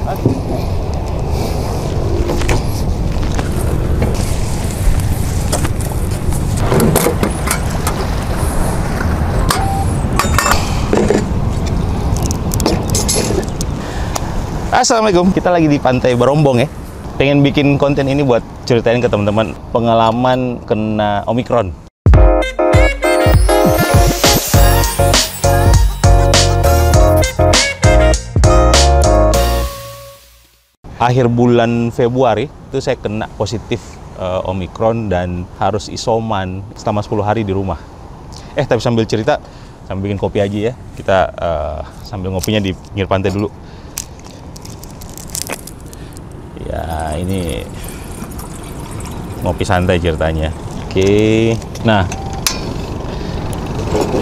Assalamualaikum, kita lagi di Pantai Barombong ya. Pengen bikin konten ini buat ceritain ke teman-teman pengalaman kena Omikron. Akhir bulan Februari itu saya kena positif Omikron dan harus isoman selama 10 hari di rumah. Tapi sambil cerita, sambil bikin kopi aja ya. Kita sambil ngopinya di pinggir pantai dulu. Ya, ini ngopi santai ceritanya. Oke. Nah,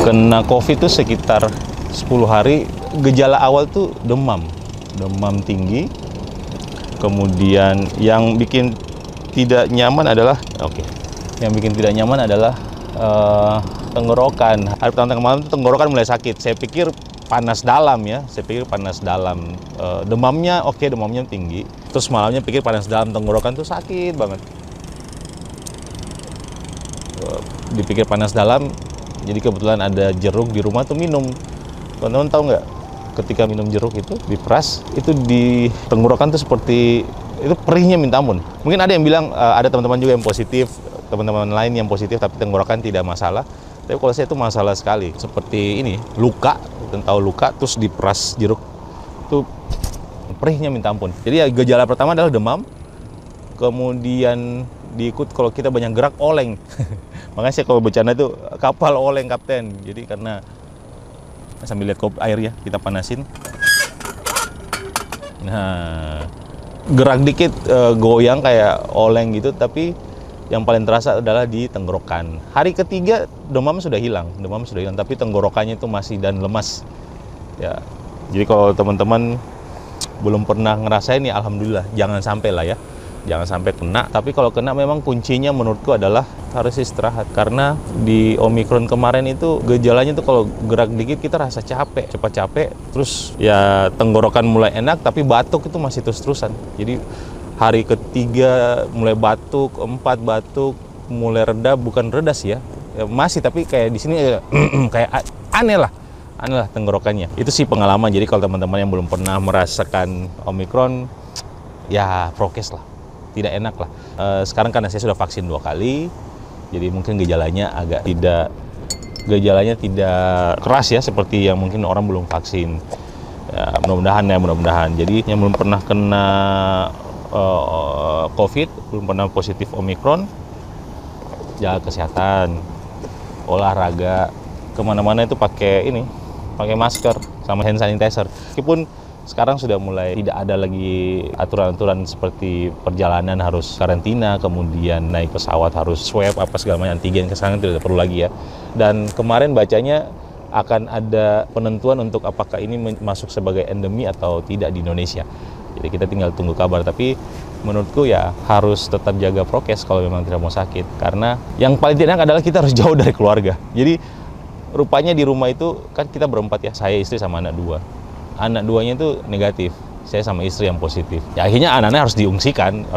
kena COVID itu sekitar 10 hari. Gejala awal tuh demam tinggi. Kemudian yang bikin tidak nyaman adalah tenggorokan. Hari pertama malam itu tenggorokan mulai sakit. Saya pikir panas dalam ya. Demamnya demamnya tinggi. Terus malamnya pikir panas dalam, tenggorokan tuh sakit banget. Dipikir panas dalam, jadi kebetulan ada jeruk di rumah tuh minum. Teman-teman tahu nggak? Ketika minum jeruk itu diperas, itu di tenggorokan tuh seperti itu perihnya minta ampun. Mungkin ada yang bilang ada teman-teman juga yang positif, teman-teman lain yang positif tapi tenggorokan tidak masalah. Tapi kalau saya itu masalah sekali. Seperti ini, luka, tahu luka terus diperas jeruk tuh perihnya minta ampun. Jadi ya, gejala pertama adalah demam, kemudian diikut kalau kita banyak gerak oleng. Makanya saya kalau bercanda itu kapal oleng kapten. Jadi karena sambil lihat kopi air ya, kita panasin. Nah, gerak dikit goyang kayak oleng gitu, tapi yang paling terasa adalah di tenggorokan. Hari ketiga demam sudah hilang, tapi tenggorokannya itu masih dan lemas. Ya, jadi kalau teman-teman belum pernah ngerasain ya, alhamdulillah, jangan sampai lah ya, jangan sampai kena. Tapi kalau kena memang kuncinya menurutku adalah harus istirahat, karena di Omikron kemarin itu gejalanya tuh kalau gerak dikit kita rasa cepat capek, terus ya tenggorokan mulai enak tapi batuk itu masih terus-terusan. Jadi hari ketiga mulai batuk, 4 batuk, mulai reda, bukan reda sih ya, masih tapi kayak di sini kayak aneh lah tenggorokannya. Itu sih pengalaman. Jadi kalau teman-teman yang belum pernah merasakan Omikron, ya prokes lah, tidak enak lah. Sekarang karena saya sudah vaksin 2 kali, jadi mungkin gejalanya tidak keras ya, seperti yang mungkin orang belum vaksin. Ya, mudah-mudahan. Jadi yang belum pernah kena COVID, belum pernah positif Omikron, jaga kesehatan, olahraga, kemana-mana itu pakai masker sama hand sanitizer. Meskipun sekarang sudah mulai tidak ada lagi aturan-aturan seperti perjalanan harus karantina, kemudian naik pesawat harus swab apa segala macam, antigen, kesangan tidak perlu lagi ya. Dan kemarin bacanya akan ada penentuan untuk apakah ini masuk sebagai endemi atau tidak di Indonesia. Jadi kita tinggal tunggu kabar, tapi menurutku ya harus tetap jaga prokes kalau memang tidak mau sakit. Karena yang paling tidak adalah kita harus jauh dari keluarga. Jadi rupanya di rumah itu kan kita berempat ya, saya, istri, sama anak 2. Anak 2-nya itu negatif, saya sama istri yang positif. Ya akhirnya anak-anak harus diungsikan,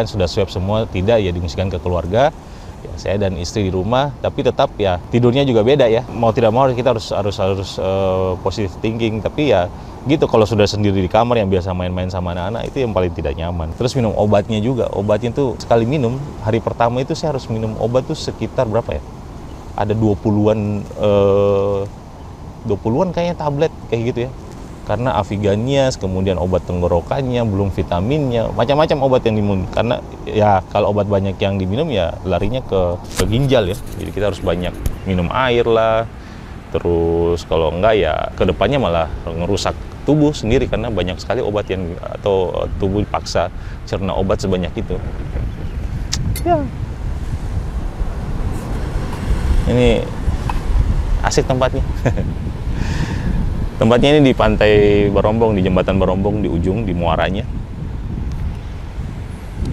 sudah swab semua, tidak ya diungsikan ke keluarga. Ya, saya dan istri di rumah, tapi tetap ya tidurnya juga beda ya. Mau tidak mau kita harus positive thinking, tapi ya gitu, kalau sudah sendiri di kamar yang biasa main-main sama anak-anak itu yang paling tidak nyaman. Terus minum obatnya juga, obatnya tuh sekali minum, hari pertama itu saya harus minum obat tuh sekitar berapa ya? Ada 20-an kayaknya tablet kayak gitu ya. Karena Aviganias, kemudian obat tenggorokannya, belum vitaminnya, macam-macam obat yang diminum. Karena ya kalau obat banyak yang diminum ya larinya ke ginjal ya. Jadi kita harus banyak minum air lah. Terus kalau enggak ya kedepannya malah ngerusak tubuh sendiri, karena banyak sekali obat atau tubuh dipaksa cerna obat sebanyak itu. Ya. Ini asik tempatnya. Tempatnya ini di Pantai Barombong, di Jembatan Barombong, di ujung, di muaranya.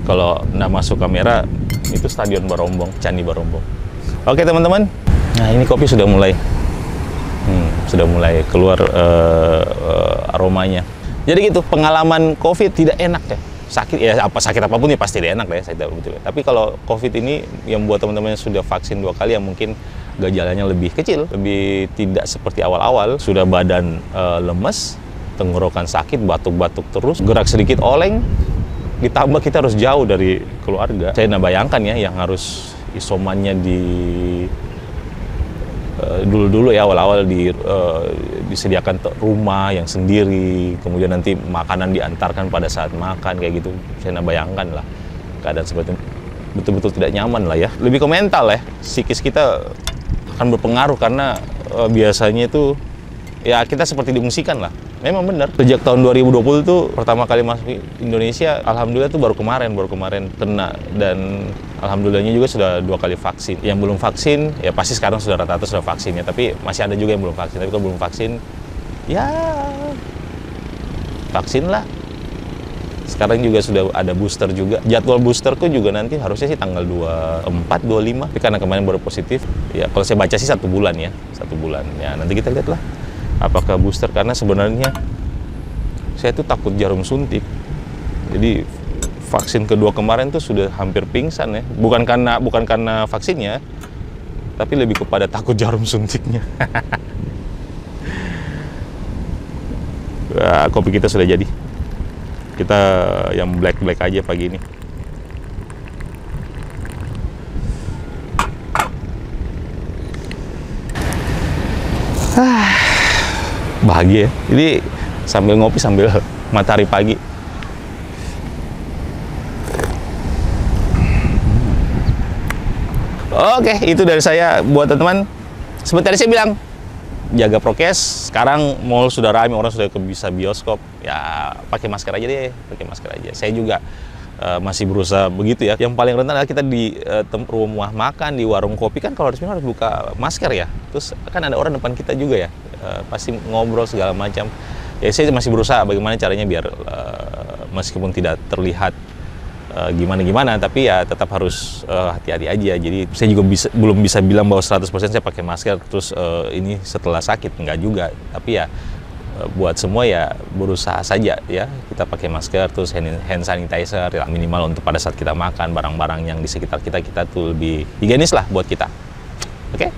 Kalau nggak masuk kamera, itu Stadion Barombong, Candi Barombong. Oke teman-teman, nah ini kopi sudah mulai keluar aromanya. Jadi gitu, pengalaman COVID tidak enak ya. Sakit ya, sakit apapun ya pasti tidak enak ya, saya tahu betul. Tapi kalau COVID ini yang buat teman-teman yang sudah vaksin 2 kali yang mungkin gejalanya lebih kecil, lebih tidak seperti awal-awal, sudah badan lemes, tenggorokan sakit, batuk-batuk terus, gerak sedikit oleng, ditambah kita harus jauh dari keluarga. Saya bayangkan ya yang harus isomannya dulu ya awal-awal disediakan rumah yang sendiri, kemudian nanti makanan diantarkan pada saat makan kayak gitu. Saya bayangkan lah keadaan seperti itu, betul-betul tidak nyaman lah ya. Lebih ke mental ya, psikis kita akan berpengaruh karena biasanya itu ya kita seperti diungsikan lah. Memang benar. Sejak tahun 2020 itu pertama kali masuk Indonesia, alhamdulillah itu baru kemarin kena, dan alhamdulillahnya juga sudah 2 kali vaksin. Yang belum vaksin ya pasti sekarang sudah rata-rata sudah vaksin ya, tapi masih ada juga yang belum vaksin. Tapi kalau belum vaksin ya vaksin lah. Sekarang juga sudah ada booster juga. Jadwal boosterku juga nanti harusnya sih tanggal 24, 25. Tapi karena kemarin baru positif, ya kalau saya baca sih 1 bulan ya. 1 bulan. Ya nanti kita lihat lah apakah booster, karena sebenarnya saya tuh takut jarum suntik. Jadi vaksin kedua kemarin tuh sudah hampir pingsan ya. Bukan karena vaksinnya, tapi lebih kepada takut jarum suntiknya. Nah, kopi kita sudah jadi. Kita yang black aja pagi ini. Bahagia ya. Jadi sambil ngopi sambil matahari pagi. Oke, itu dari saya buat teman-teman. Seperti tadi saya bilang, jaga prokes. Sekarang mall sudah ramai, orang sudah bisa bioskop. Ya pakai masker aja deh, pakai masker aja. Saya juga masih berusaha begitu ya. Yang paling rentan adalah kita di rumah makan, di warung kopi kan kalau harus buka masker ya. Terus kan ada orang depan kita juga ya. Pasti ngobrol segala macam. Ya saya masih berusaha bagaimana caranya biar meskipun tidak terlihat gimana-gimana, tapi ya tetap harus hati-hati aja. Jadi saya juga belum bisa bilang bahwa 100% saya pakai masker terus ini setelah sakit, enggak juga. Tapi ya buat semua ya berusaha saja ya, kita pakai masker terus hand sanitizer ya, minimal untuk pada saat kita makan barang-barang yang di sekitar kita tuh lebih higienis lah buat kita. Oke?